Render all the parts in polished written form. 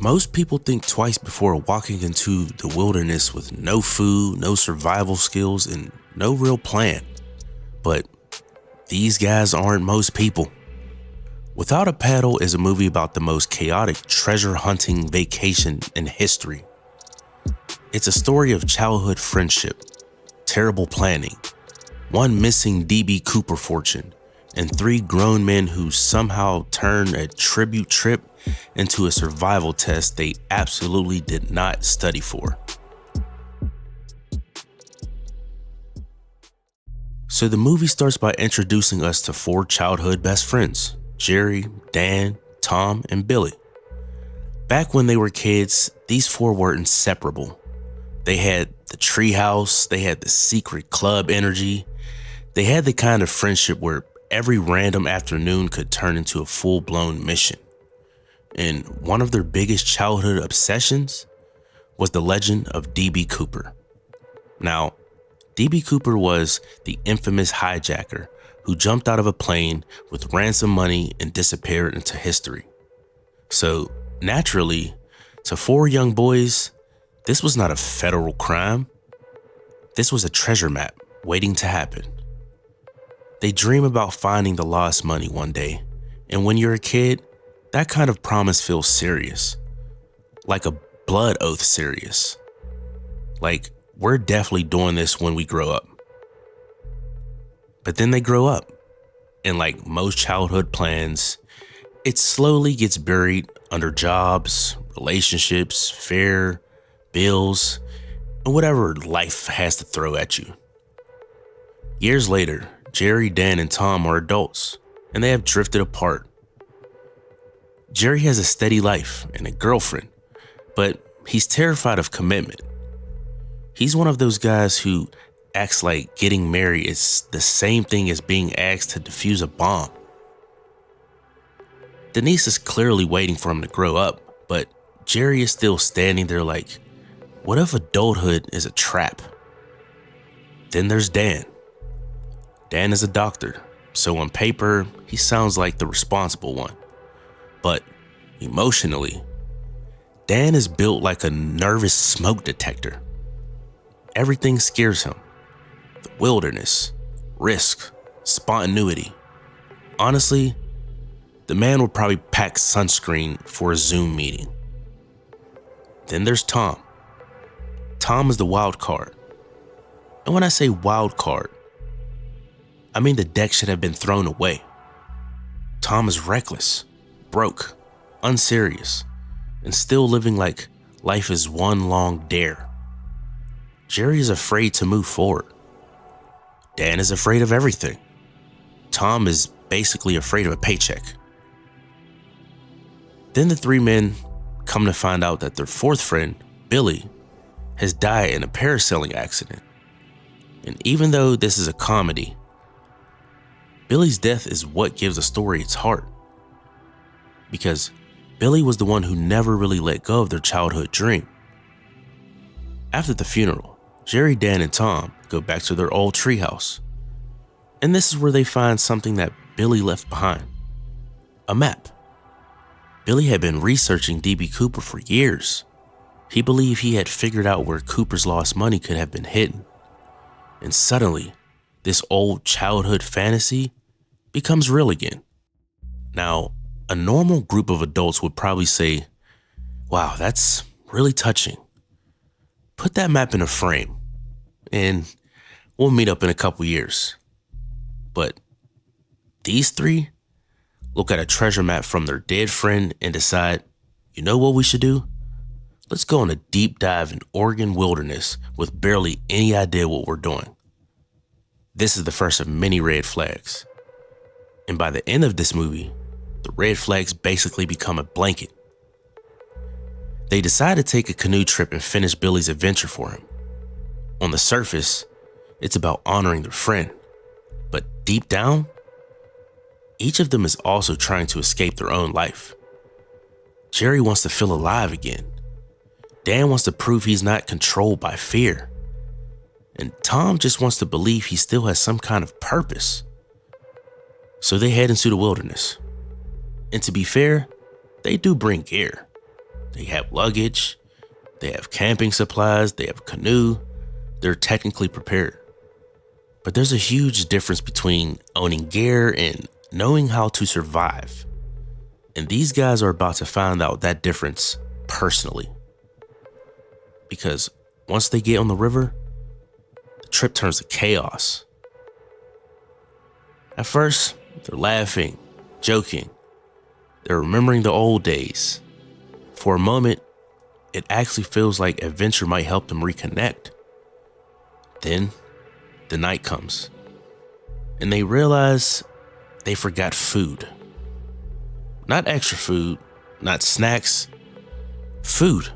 Most people think twice before walking into the wilderness with no food, no survival skills, and no real plan. But these guys aren't most people. Without a Paddle is a movie about the most chaotic treasure hunting vacation in history. It's a story of childhood friendship, terrible planning, one missing DB Cooper fortune, and three grown men who somehow turn a tribute trip into a survival test they absolutely did not study for. So the movie starts by introducing us to four childhood best friends, Jerry, Dan, Tom, and Billy. Back when they were kids, these four were inseparable. They had the treehouse, they had the secret club energy, they had the kind of friendship where every random afternoon could turn into a full-blown mission. And one of their biggest childhood obsessions was the legend of DB Cooper. Now, DB Cooper was the infamous hijacker who jumped out of a plane with ransom money and disappeared into history. So, naturally, to four young boys, this was not a federal crime. This was a treasure map waiting to happen. They dream about finding the lost money one day, and when you're a kid, that kind of promise feels serious. Like a blood oath serious. Like, we're definitely doing this when we grow up. But then they grow up, and like most childhood plans, it slowly gets buried under jobs, relationships, fare, bills, and whatever life has to throw at you. Years later, Jerry, Dan, and Tom are adults, and they have drifted apart. Jerry has a steady life and a girlfriend, but he's terrified of commitment. He's one of those guys who acts like getting married is the same thing as being asked to defuse a bomb. Denise is clearly waiting for him to grow up, but Jerry is still standing there like, what if adulthood is a trap? Then there's Dan. Dan is a doctor, so on paper, he sounds like the responsible one. But emotionally, Dan is built like a nervous smoke detector. Everything scares him. The wilderness, risk, spontaneity. Honestly, the man would probably pack sunscreen for a Zoom meeting. Then there's Tom. Tom is the wild card. And when I say wild card, I mean the deck should have been thrown away. Tom is reckless, broke, unserious, and still living like life is one long dare. Jerry is afraid to move forward. Dan is afraid of everything. Tom is basically afraid of a paycheck. Then the three men come to find out that their fourth friend, Billy, has died in a parasailing accident. And even though this is a comedy, Billy's death is what gives the story its heart. Because Billy was the one who never really let go of their childhood dream. After the funeral, Jerry, Dan, and Tom go back to their old treehouse. And this is where they find something that Billy left behind. A map. Billy had been researching DB Cooper for years. He believed he had figured out where Cooper's lost money could have been hidden. And suddenly, this old childhood fantasy becomes real again. Now, a normal group of adults would probably say, wow, that's really touching. Put that map in a frame, and we'll meet up in a couple years. But these three look at a treasure map from their dead friend and decide, you know what we should do? Let's go on a deep dive in Oregon wilderness with barely any idea what we're doing. This is the first of many red flags. And by the end of this movie, the red flags basically become a blanket. They decide to take a canoe trip and finish Billy's adventure for him. On the surface, it's about honoring their friend. But deep down, each of them is also trying to escape their own life. Jerry wants to feel alive again. Dan wants to prove he's not controlled by fear. And Tom just wants to believe he still has some kind of purpose. So they head into the wilderness. And to be fair, they do bring gear. They have luggage, they have camping supplies, they have a canoe. They're technically prepared. But there's a huge difference between owning gear and knowing how to survive. And these guys are about to find out that difference personally. Because once they get on the river, the trip turns to chaos. At first, they're laughing, joking. They're remembering the old days. For a moment, it actually feels like adventure might help them reconnect. Then, the night comes, and they realize they forgot food. Not extra food, not snacks. Food,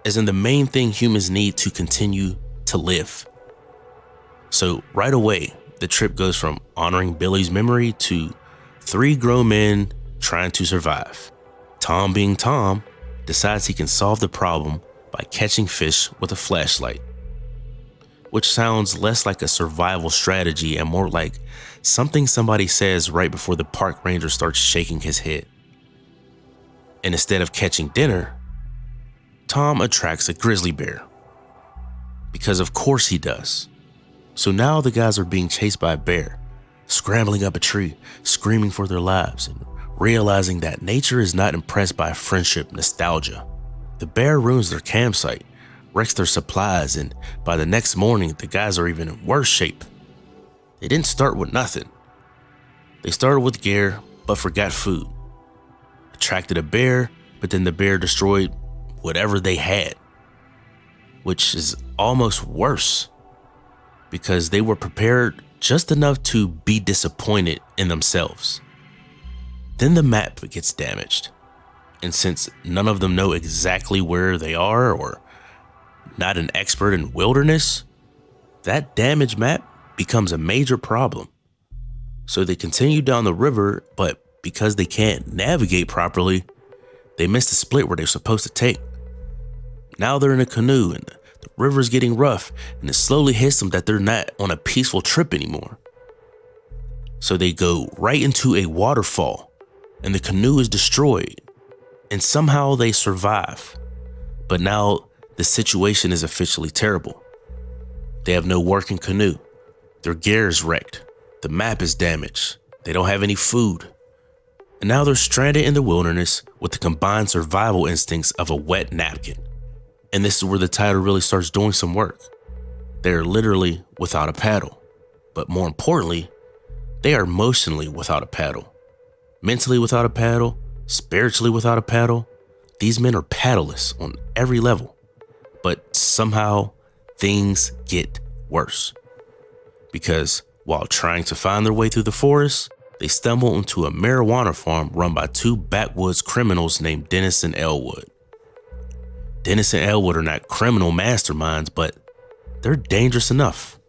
as in the main thing humans need to continue to live. So right away, the trip goes from honoring Billy's memory to 3 grown men trying to survive. Tom, being Tom, decides he can solve the problem by catching fish with a flashlight, which sounds less like a survival strategy and more like something somebody says right before the park ranger starts shaking his head. And instead of catching dinner, Tom attracts a grizzly bear. Because of course he does. So now the guys are being chased by a bear, scrambling up a tree, screaming for their lives, and realizing that nature is not impressed by friendship nostalgia. The bear ruins their campsite, wrecks their supplies, and by the next morning, the guys are even in worse shape. They didn't start with nothing. They started with gear, but forgot food. Attracted a bear, but then the bear destroyed whatever they had, which is almost worse because they were prepared just enough to be disappointed in themselves. Then the map gets damaged, and since none of them know exactly where they are or not an expert in wilderness, that damaged map becomes a major problem. So they continue down the river, but because they can't navigate properly, they miss the split where they're supposed to take. Now they're in a canoe and the river's getting rough, and it slowly hits them that they're not on a peaceful trip anymore. So they go right into a waterfall and the canoe is destroyed, and somehow they survive. But now the situation is officially terrible. They have no working canoe. Their gear is wrecked. The map is damaged. They don't have any food. And now they're stranded in the wilderness with the combined survival instincts of a wet napkin. And this is where the title really starts doing some work. They're literally without a paddle. But more importantly, they are emotionally without a paddle. Mentally without a paddle, spiritually without a paddle. These men are paddleless on every level. But somehow things get worse. Because while trying to find their way through the forest, they stumble into a marijuana farm run by 2 backwoods criminals named Dennis and Elwood. Dennis and Elwood are not criminal masterminds, but they're dangerous enough.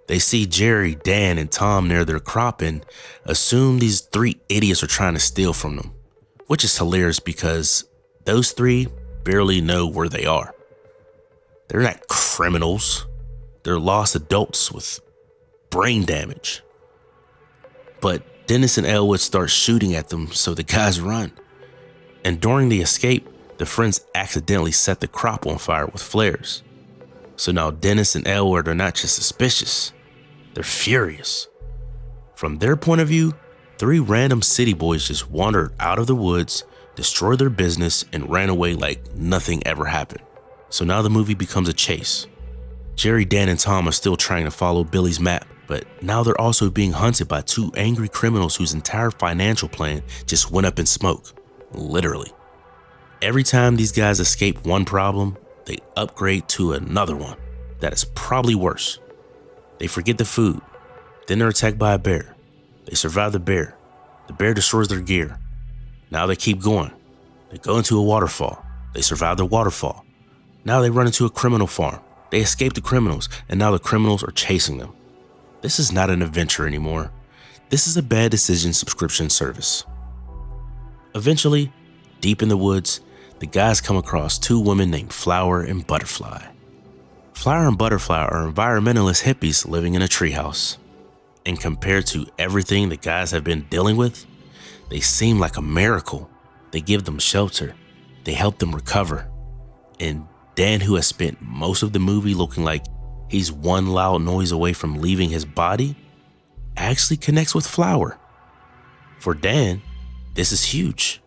They see Jerry, Dan, and Tom near their crop and assume these 3 idiots are trying to steal from them, which is hilarious because those 3 barely know where they are. They're not criminals. They're lost adults with brain damage. But Dennis and Elwood start shooting at them, so the guys run. And during the escape, the friends accidentally set the crop on fire with flares. So now Dennis and Elwood are not just suspicious, they're furious. From their point of view, 3 random city boys just wandered out of the woods, destroyed their business, and ran away like nothing ever happened. So now the movie becomes a chase. Jerry, Dan, and Tom are still trying to follow Billy's map, but now they're also being hunted by 2 angry criminals whose entire financial plan just went up in smoke, literally. Every time these guys escape one problem, they upgrade to another one that is probably worse. They forget the food, then they're attacked by a bear. They survive the bear. The bear destroys their gear. Now they keep going. They go into a waterfall. They survive the waterfall. Now they run into a criminal farm. They escape the criminals, and now the criminals are chasing them. This is not an adventure anymore. This is a bad decision subscription service. Eventually, deep in the woods, the guys come across 2 women named Flower and Butterfly. Flower and Butterfly are environmentalist hippies living in a treehouse. And compared to everything the guys have been dealing with, they seem like a miracle. They give them shelter, They help them recover. And Dan, who has spent most of the movie looking like he's one loud noise away from leaving his body, actually connects with Flower. For Dan, this is huge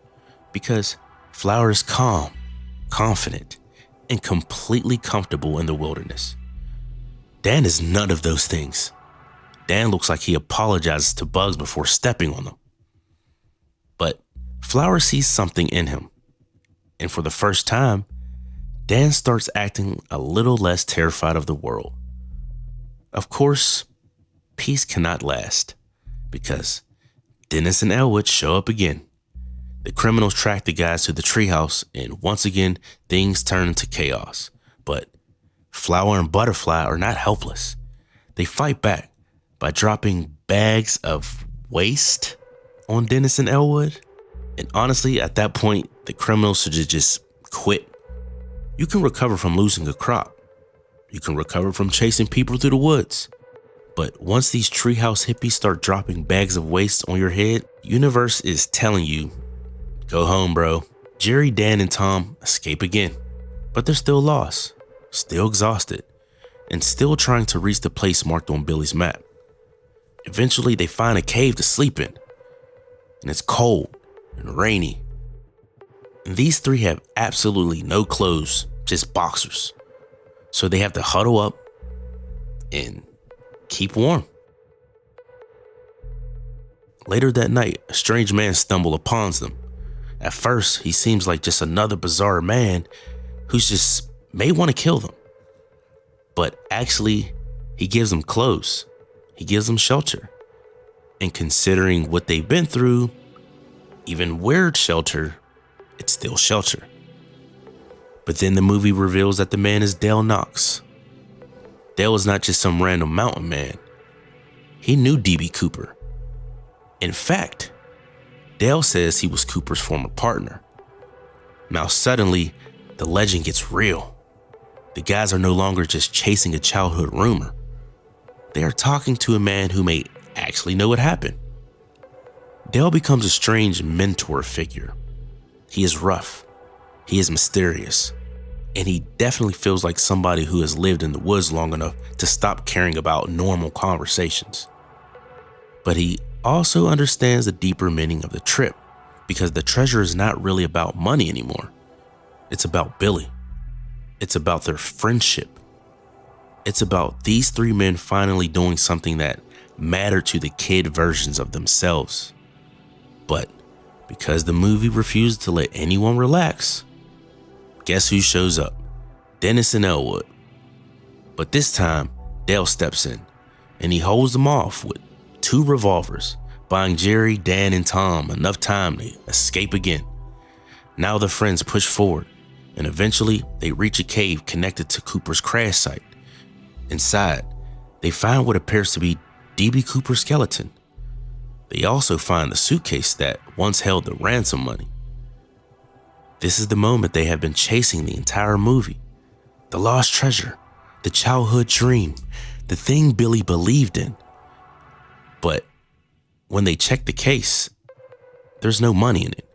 because Flower is calm, confident, and completely comfortable in the wilderness. Dan is none of those things. Dan looks like he apologizes to bugs before stepping on them. But Flower sees something in him. And for the first time, Dan starts acting a little less terrified of the world. Of course, peace cannot last because Dennis and Elwood show up again. The criminals track the guys to the treehouse, and once again, things turn into chaos. But Flower and Butterfly are not helpless. They fight back by dropping bags of waste on Dennis and Elwood. And honestly, at that point, the criminals should just quit. You can recover from losing a crop. You can recover from chasing people through the woods. But once these treehouse hippies start dropping bags of waste on your head, universe is telling you, go home, bro. Jerry, Dan, and Tom escape again. But they're still lost, still exhausted, and still trying to reach the place marked on Billy's map. Eventually, they find a cave to sleep in. And it's cold and rainy. And these three have absolutely no clothes, just boxers. So they have to huddle up and keep warm. Later that night, a strange man stumbles upon them. At first, he seems like just another bizarre man who's just may want to kill them. But actually, he gives them clothes. He gives them shelter. And considering what they've been through, even weird shelter, it's still shelter. But then the movie reveals that the man is Dale Knox. Dale is not just some random mountain man. He knew D.B. Cooper. In fact, Dale says he was Cooper's former partner. Now suddenly, the legend gets real. The guys are no longer just chasing a childhood rumor. They are talking to a man who may actually know what happened. Dale becomes a strange mentor figure. He is rough. He is mysterious. And he definitely feels like somebody who has lived in the woods long enough to stop caring about normal conversations. But he also understands the deeper meaning of the trip, because the treasure is not really about money anymore. It's about Billy. It's about their friendship. It's about these three men finally doing something that mattered to the kid versions of themselves. But because the movie refused to let anyone relax, guess who shows up? Dennis and Elwood. But this time, Dale steps in, and he holds them off with 2 revolvers, buying Jerry, Dan, and Tom enough time to escape again. Now the friends push forward, and eventually they reach a cave connected to Cooper's crash site. Inside, they find what appears to be D.B. Cooper's skeleton. They also find the suitcase that once held the ransom money. This is the moment they have been chasing the entire movie. The lost treasure, the childhood dream, the thing Billy believed in. But when they check the case, there's no money in it.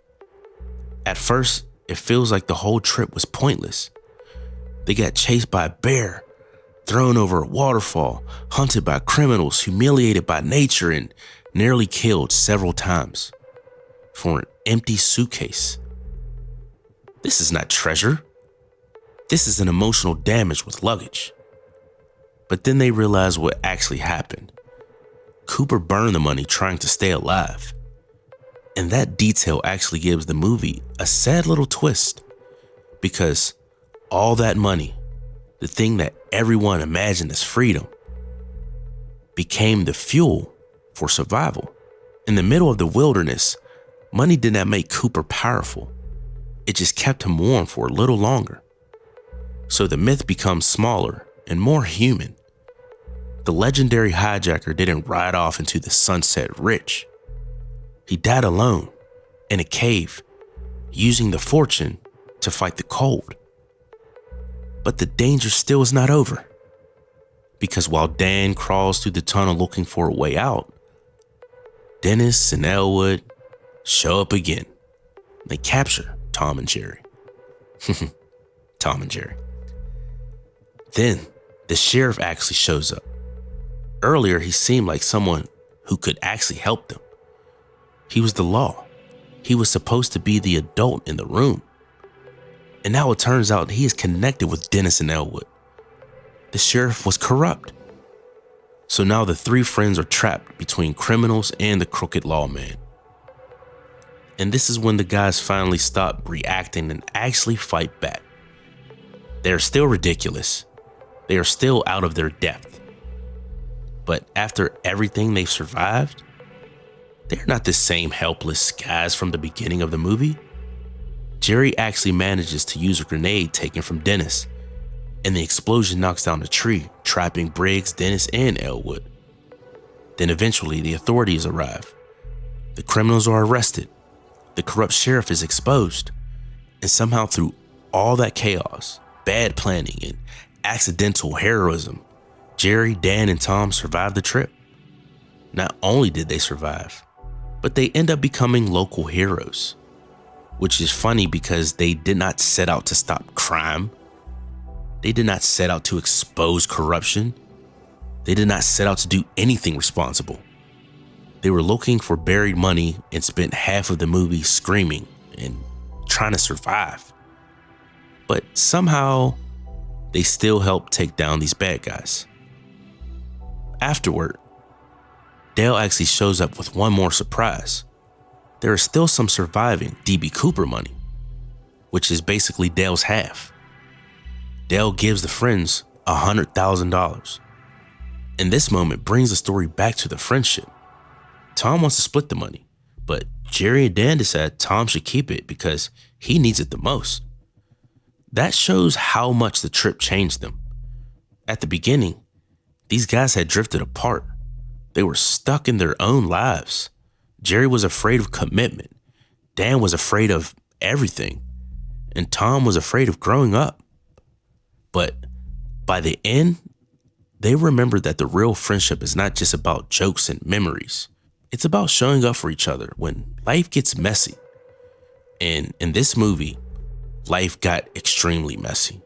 At first, it feels like the whole trip was pointless. They got chased by a bear, thrown over a waterfall, hunted by criminals, humiliated by nature, and nearly killed several times for an empty suitcase. This is not treasure. This is an emotional damage with luggage. But then they realize what actually happened. Cooper burned the money trying to stay alive. And that detail actually gives the movie a sad little twist, because all that money, the thing that everyone imagined as freedom, became the fuel for survival. In the middle of the wilderness, money did not make Cooper powerful. It just kept him warm for a little longer. So the myth becomes smaller and more human. The legendary hijacker didn't ride off into the sunset rich. He died alone in a cave, using the fortune to fight the cold. But the danger still is not over, because while Dan crawls through the tunnel looking for a way out, Dennis and Elwood show up again. They capture Tom and Jerry. Tom and Jerry. Then the sheriff actually shows up. Earlier, he seemed like someone who could actually help them. He was the law. He was supposed to be the adult in the room. And now it turns out he is connected with Dennis and Elwood. The sheriff was corrupt. So now the three friends are trapped between criminals and the crooked lawman. And this is when the guys finally stop reacting and actually fight back. They are still ridiculous. They are still out of their depth. But after everything they've survived, they're not the same helpless guys from the beginning of the movie. Jerry actually manages to use a grenade taken from Dennis, and the explosion knocks down a tree, trapping Briggs, Dennis, and Elwood. Then eventually the authorities arrive. The criminals are arrested. The corrupt sheriff is exposed. And somehow through all that chaos, bad planning, and accidental heroism, Jerry, Dan, and Tom survive the trip. Not only did they survive, but they end up becoming local heroes. Which is funny because they did not set out to stop crime. They did not set out to expose corruption. They did not set out to do anything responsible. They were looking for buried money and spent half of the movie screaming and trying to survive. But somehow, they still helped take down these bad guys. Afterward, Dale actually shows up with one more surprise. There is still some surviving D.B. Cooper money, which is basically Dale's half. Dale gives the friends $100,000. And this moment brings the story back to the friendship. Tom wants to split the money, but Jerry and Dan decide Tom should keep it because he needs it the most. That shows how much the trip changed them. At the beginning, these guys had drifted apart. They were stuck in their own lives. Jerry was afraid of commitment. Dan was afraid of everything. And Tom was afraid of growing up. But by the end, they remembered that the real friendship is not just about jokes and memories. It's about showing up for each other when life gets messy. And in this movie, life got extremely messy.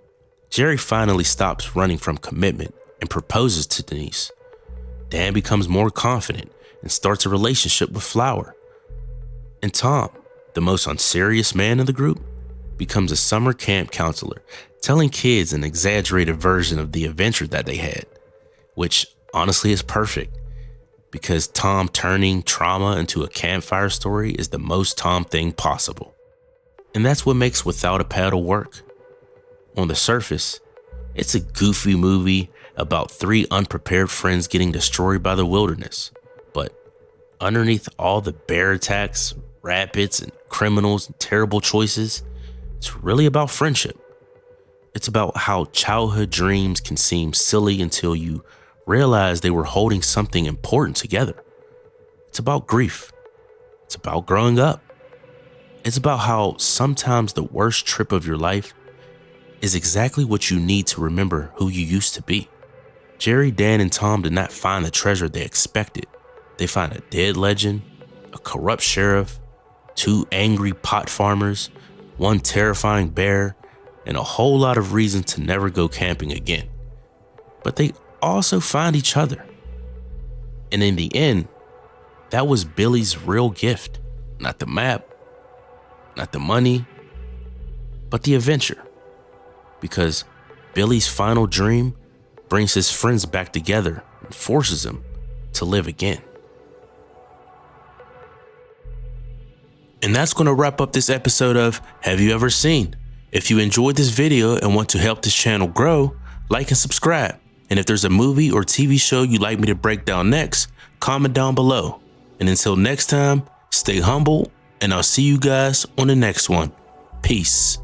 Jerry finally stops running from commitment and proposes to Denise. Dan becomes more confident and starts a relationship with Flower. And Tom, the most unserious man in the group, becomes a summer camp counselor, telling kids an exaggerated version of the adventure that they had, which honestly is perfect because Tom turning trauma into a campfire story is the most Tom thing possible. And that's what makes Without a Paddle work. On the surface, it's a goofy movie about three unprepared friends getting destroyed by the wilderness. But underneath all the bear attacks, rapids, and criminals and terrible choices, it's really about friendship. It's about how childhood dreams can seem silly until you realize they were holding something important together. It's about grief. It's about growing up. It's about how sometimes the worst trip of your life is exactly what you need to remember who you used to be. Jerry, Dan, and Tom did not find the treasure they expected. They find a dead legend, a corrupt sheriff, two angry pot farmers, one terrifying bear, and a whole lot of reason to never go camping again. But they also find each other. And in the end, that was Billy's real gift. Not the map, not the money, but the adventure. Because Billy's final dream brings his friends back together and forces them to live again. And that's going to wrap up this episode of Have You Ever Seen? If you enjoyed this video and want to help this channel grow, like and subscribe. And if there's a movie or TV show you'd like me to break down next, comment down below. And until next time, stay humble, and I'll see you guys on the next one. Peace.